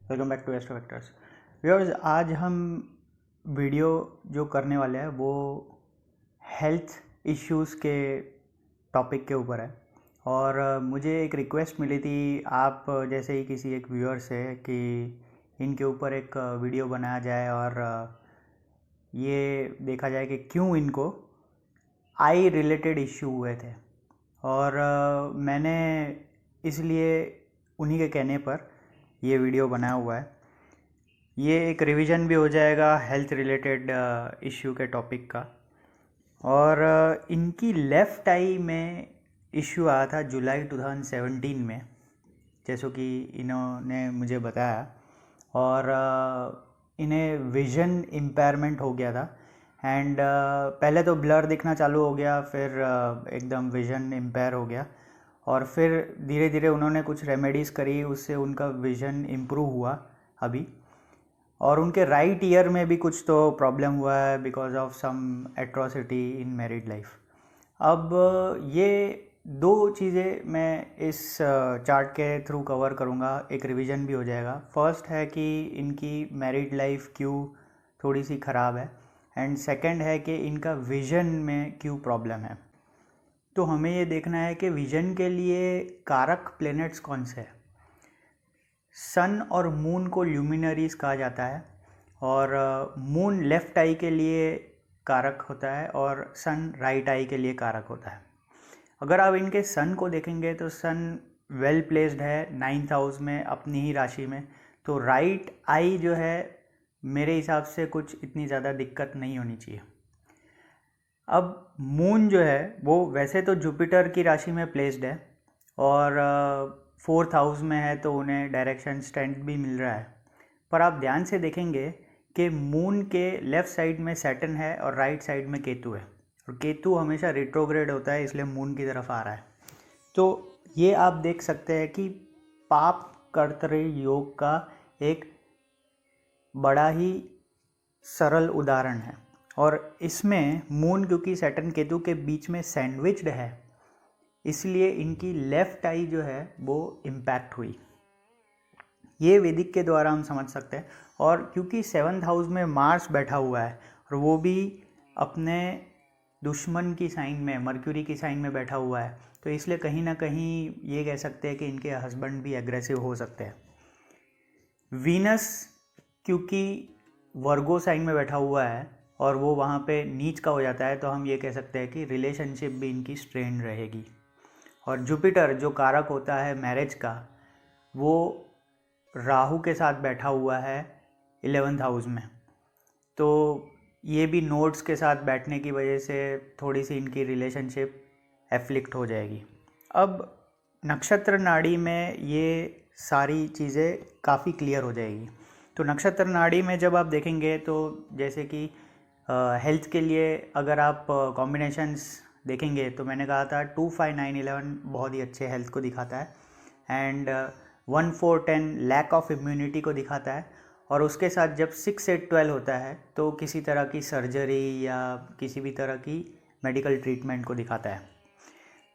Welcome back to Astro Vectors viewers. आज हम video जो करने वाले हैं वो हेल्थ इश्यूज़ के टॉपिक के ऊपर है। और मुझे एक रिक्वेस्ट मिली थी आप जैसे ही किसी एक व्यूअर से कि इनके ऊपर एक वीडियो बनाया जाए और ये देखा जाए कि क्यों इनको आई रिलेटेड इश्यू हुए थे। और मैंने इसलिए उन्हीं के कहने पर ये वीडियो बनाया हुआ है। ये एक रिवीजन भी हो जाएगा हेल्थ रिलेटेड इश्यू के टॉपिक का। और इनकी लेफ़्ट आई में इश्यू आया था जुलाई 2017 में, जैसो कि इन्होंने मुझे बताया। और इन्हें विज़न इम्पेयरमेंट हो गया था एंड पहले तो ब्लर दिखना चालू हो गया, फिर एकदम विज़न इम्पेयर हो गया और फिर धीरे धीरे उन्होंने कुछ रेमेडीज़ करी, उससे उनका विज़न इम्प्रूव हुआ अभी। और उनके राइट ईयर में भी कुछ तो प्रॉब्लम हुआ है because of some atrocity in married life. अब ये दो चीज़ें मैं इस चार्ट के थ्रू कवर करूँगा, एक रिवीजन भी हो जाएगा। फर्स्ट है कि इनकी मैरिड लाइफ क्यों थोड़ी सी ख़राब है एंड सेकंड है कि इनका विज़न में क्यों प्रॉब्लम है। तो हमें ये देखना है कि विज़न के लिए कारक प्लैनेट्स कौन से हैं। सन और मून को ल्यूमिनरीज कहा जाता है और मून लेफ़्ट आई के लिए कारक होता है और सन राइट आई के लिए कारक होता है। अगर आप इनके सन को देखेंगे तो सन वेल प्लेस्ड है 9th हाउस में अपनी ही राशि में, तो राइट आई जो है मेरे हिसाब से कुछ इतनी ज़्यादा दिक्कत नहीं होनी चाहिए। अब मून जो है वो वैसे तो जुपिटर की राशि में प्लेस्ड है और 4th हाउस में है, तो उन्हें डायरेक्शन स्ट्रेंथ भी मिल रहा है। पर आप ध्यान से देखेंगे कि मून के लेफ़्ट साइड में सैटर्न है और राइट साइड में केतु है, और केतु हमेशा रिट्रोग्रेड होता है इसलिए मून की तरफ आ रहा है। तो ये आप देख सकते हैं कि पाप कर्तृ योग का एक बड़ा ही सरल उदाहरण है। और इसमें मून क्योंकि सैटर्न केतु के बीच में सैंडविच्ड है, इसलिए इनकी लेफ़्ट आई जो है वो इम्पैक्ट हुई। ये वैदिक के द्वारा हम समझ सकते हैं। और क्योंकि 7th हाउस में मार्स बैठा हुआ है और वो भी अपने दुश्मन की साइन में, मर्क्यूरी की साइन में बैठा हुआ है, तो इसलिए कहीं ना कहीं ये कह सकते हैं कि इनके हस्बैंड भी एग्रेसिव हो सकते हैं। वीनस क्योंकि वर्गो साइन में बैठा हुआ है और वो वहाँ पे नीच का हो जाता है, तो हम ये कह सकते हैं कि रिलेशनशिप भी इनकी स्ट्रेन रहेगी। और जुपिटर जो कारक होता है मैरिज का, वो राहु के साथ बैठा हुआ है 11th हाउस में, तो ये भी नोड्स के साथ बैठने की वजह से थोड़ी सी इनकी रिलेशनशिप एफ्लिक्ट हो जाएगी। अब नक्षत्र नाड़ी में ये सारी चीज़ें काफ़ी क्लियर हो जाएगी। तो नक्षत्र नाड़ी में जब आप देखेंगे तो जैसे कि हेल्थ के लिए अगर आप कॉम्बिनेशंस देखेंगे तो मैंने कहा था 2, 5, 9, 11 बहुत ही अच्छे हेल्थ को दिखाता है एंड 1, 4, 10 लैक ऑफ इम्यूनिटी को दिखाता है। और उसके साथ जब 6, 8, 12 होता है तो किसी तरह की सर्जरी या किसी भी तरह की मेडिकल ट्रीटमेंट को दिखाता है।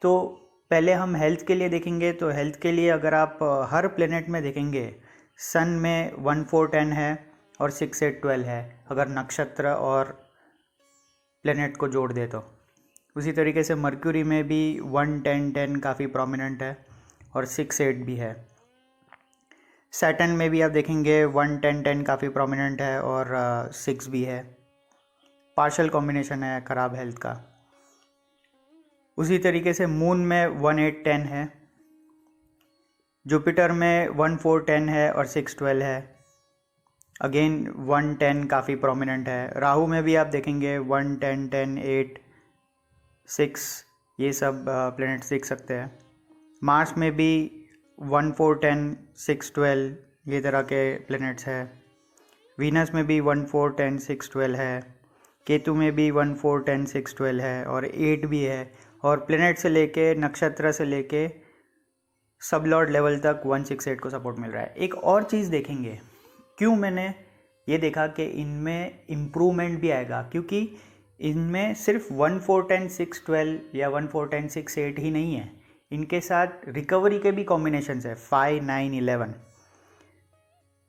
तो पहले हम हेल्थ के लिए देखेंगे। तो हेल्थ के लिए अगर आप हर प्लेनेट में देखेंगे, सन में 1, 4, 10 है और 6, 8, 12 है अगर नक्षत्र और प्लेनेट को जोड़ दे तो। उसी तरीके से मर्क्यूरी में भी 1, 10, 10 काफ़ी प्रोमिनेंट है और 6, 8 भी है। सैटर्न में भी आप देखेंगे 1, 10, 10 काफ़ी प्रोमिनेंट है और 6 भी है। पार्शल कॉम्बिनेशन है ख़राब हेल्थ का। उसी तरीके से मून में 1, 8, 10 है, जुपिटर में 1, 4, 10 है और 6, 12 है। अगेन 1, 10 काफ़ी प्रोमिनेंट है। राहु में भी आप देखेंगे 1, 10, 10, 8, 6 ये सब प्लैनेट्स देख सकते हैं। मार्स में भी 1, 4, 10, 6, 12 ये तरह के प्लैनेट्स है। वीनस में भी 1, 4, 10, 6, 12 है। केतु में भी 1, 4, 10, 6, 12 है और 8 भी है। और प्लैनेट से लेके नक्षत्र से लेके सब लॉर्ड लेवल तक 1, 6, 8 को सपोर्ट मिल रहा है। एक और चीज़ देखेंगे, क्यों मैंने ये देखा कि इनमें इम्प्रूवमेंट भी आएगा, क्योंकि इनमें सिर्फ 1, 4, 10, 6, 12 या 1, 4, 10, 6, 8 ही नहीं है, इनके साथ रिकवरी के भी कॉम्बिनेशंस है 5, 9, 11।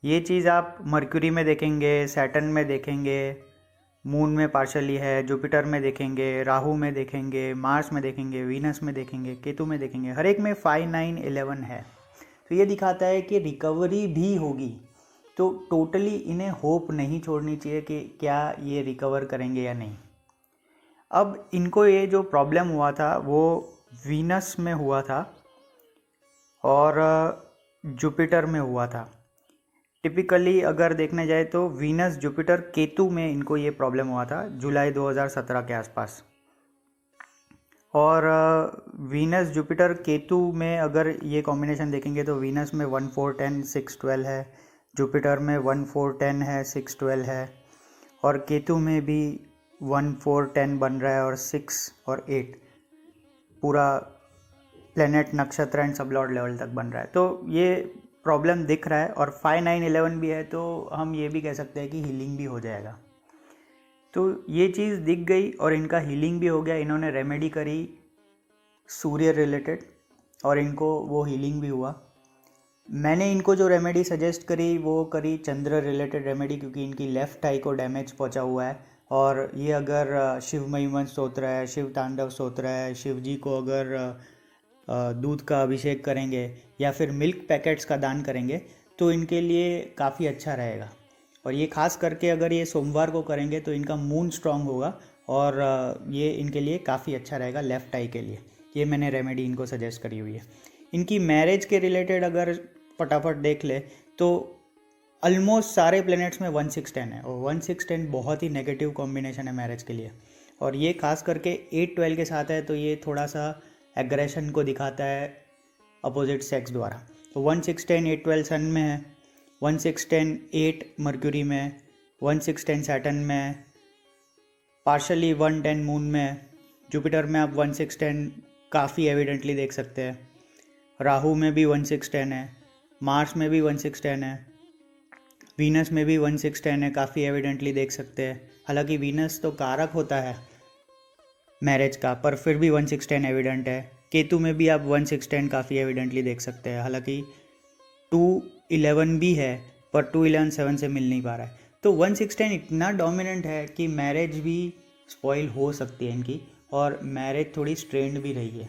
ये चीज़ आप मर्क्यूरी में देखेंगे, सैटर्न में देखेंगे, मून में पार्शली है, जुपिटर में देखेंगे, राहु में देखेंगे, मार्स में देखेंगे, वीनस में देखेंगे, केतु में देखेंगे, हर एक में 5, 9, 11 है। तो ये दिखाता है कि रिकवरी भी होगी। तो टोटली इन्हें होप नहीं छोड़नी चाहिए कि क्या ये रिकवर करेंगे या नहीं। अब इनको ये जो प्रॉब्लम हुआ था वो वीनस में हुआ था और जुपिटर में हुआ था। टिपिकली अगर देखने जाए तो वीनस, जुपिटर, केतु में इनको ये प्रॉब्लम हुआ था जुलाई 2017 के आसपास। और वीनस, जुपिटर, केतु में अगर ये कॉम्बिनेशन देखेंगे तो वीनस में 1, 4, 10, 6, 12 है, जुपिटर में 1, 4, 10 है, 6, 12 है, और केतु में भी 1, 4, 10 बन रहा है और 6 और 8 पूरा प्लेनेट, नक्षत्र एंड सब लॉर्ड लेवल तक बन रहा है। तो ये प्रॉब्लम दिख रहा है और 5, 9, 11 भी है, तो हम ये भी कह सकते हैं कि हीलिंग भी हो जाएगा। तो ये चीज़ दिख गई और इनका हीलिंग भी हो गया। इन्होंने रेमेडी करी सूर्य रिलेटेड और इनको वो हीलिंग भी हुआ। मैंने इनको जो रेमेडी सजेस्ट करी वो करी चंद्र रिलेटेड रेमेडी, क्योंकि इनकी लेफ़्ट आई को डैमेज पहुंचा हुआ है। और ये अगर शिव महिमन स्तोत्र है, शिव तांडव स्तोत्र है, शिव जी को अगर दूध का अभिषेक करेंगे या फिर मिल्क पैकेट्स का दान करेंगे तो इनके लिए काफ़ी अच्छा रहेगा। और ये खास करके अगर ये सोमवार को करेंगे तो इनका मून स्ट्रांग होगा और ये इनके लिए काफ़ी अच्छा रहेगा लेफ़्ट आई के लिए। ये मैंने रेमेडी इनको सजेस्ट करी हुई है। इनकी मैरिज के रिलेटेड अगर फटाफट देख ले तो ऑलमोस्ट सारे प्लैनेट्स में 1, 6, 10 है और 1, 6, 10 बहुत ही नेगेटिव कॉम्बिनेशन है मैरिज के लिए। और ये खास करके 8, 12 के साथ है तो ये थोड़ा सा एग्रेशन को दिखाता है अपोजिट सेक्स द्वारा। तो 1, 6, 10, 8, 12 सन में है, 1, 6, 10, 8 मर्क्यूरी में, 1, 6, 10 सैटर्न में, पार्शली 1, 10 मून में, जुपिटर में आप 1, 6, 10 काफ़ी एविडेंटली देख सकते हैं, राहु में भी 1, 6, 10 है, मार्स में भी 1, 6, 10 है, वीनस में भी 1, 6, 10 है, काफ़ी एविडेंटली देख सकते हैं। हालांकि वीनस तो कारक होता है मैरिज का, पर फिर भी 1, 6, 10 एविडेंट है। केतु में भी आप 1, 6, 10 काफ़ी एविडेंटली देख सकते हैं। हालांकि 2, 11 भी है पर 2, 11 7 से मिल नहीं पा रहा है। तो 1, 6, 10 इतना डोमिनेंट है कि मैरिज भी स्पॉइल हो सकती है इनकी और मैरिज थोड़ी स्ट्रेंड भी रही है।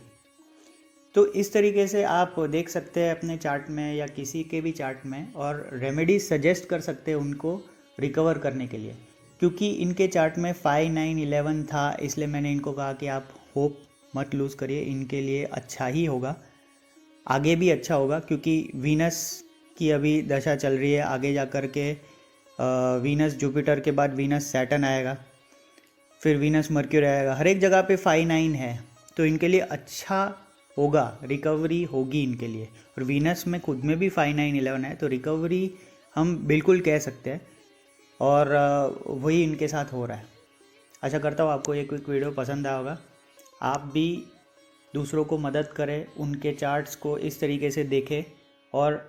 तो इस तरीके से आप देख सकते हैं अपने चार्ट में या किसी के भी चार्ट में और रेमेडीज सजेस्ट कर सकते हैं उनको रिकवर करने के लिए। क्योंकि इनके चार्ट में 5, 9, 11 था, इसलिए मैंने इनको कहा कि आप होप मत लूज़ करिए, इनके लिए अच्छा ही होगा, आगे भी अच्छा होगा। क्योंकि वीनस की अभी दशा चल रही है, आगे जा कर के वीनस जुपिटर के बाद वीनस सैटर्न आएगा, फिर वीनस मर्क्यूरी आएगा, हर एक जगह पे 5, 9 है, तो इनके लिए अच्छा होगा, रिकवरी होगी इनके लिए। और वीनस में खुद में भी 5, 9, 11 है, तो रिकवरी हम बिल्कुल कह सकते हैं और वही इनके साथ हो रहा है। आशा करता हूँ आपको ये क्विक वीडियो पसंद आया होगा। आप भी दूसरों को मदद करें, उनके चार्ट्स को इस तरीके से देखें और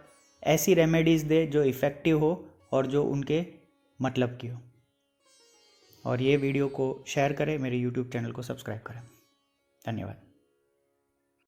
ऐसी रेमेडीज़ दे जो इफ़ेक्टिव हो और जो उनके मतलब की हो। और ये वीडियो को शेयर करें, मेरे यूट्यूब चैनल को सब्सक्राइब करें। धन्यवाद।